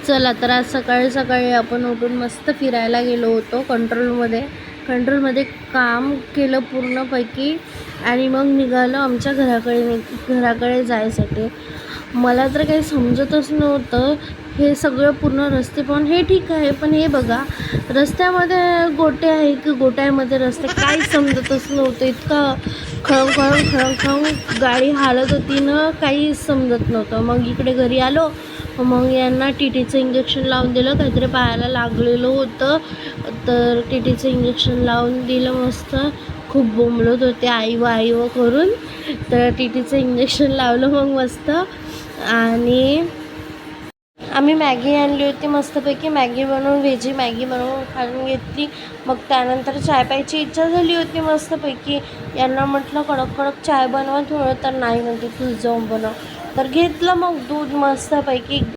चला तर आज सकाळी सकाळी आपण उठून मस्त फिरायला गेलो होतो कंट्रोलमध्ये काम केलं पूर्णपैकी आणि मग निघालो आमच्या घराकडे जायसाठी. मला तर काही समजतच नव्हतं हे सगळं पूर्ण रस्ते पाहून. हे ठीक आहे, पण हे बघा रस्त्यामध्ये गोटे आहे की गोट्यामध्ये रस्ते काहीच समजतच नव्हतं. इतका खळम गाडी हालत होती ना, काहीच समजत नव्हतं. मग इकडे घरी आलो, मग यांना टीटीचं इंजेक्शन लावून दिलं. काहीतरी पायाला लागलेलं होतं तर टीटीचं इंजेक्शन लावून दिलं. मस्त खूप बोंबलत होते आई व करून, तर टीटीचं इंजेक्शन लावलं मग मस्त. आणि आम्ही मॅगी आणली होती मस्तपैकी, मॅगी बनवून खाऊन घेतली. मग त्यानंतर चाय प्यायची इच्छा झाली होती मस्तपैकी. यांना म्हटलं कडक चाय बनवा थोडं, तर नाही म्हणते तू जाऊन बनव. तर घेतलं मग दूध मस्तपैकी.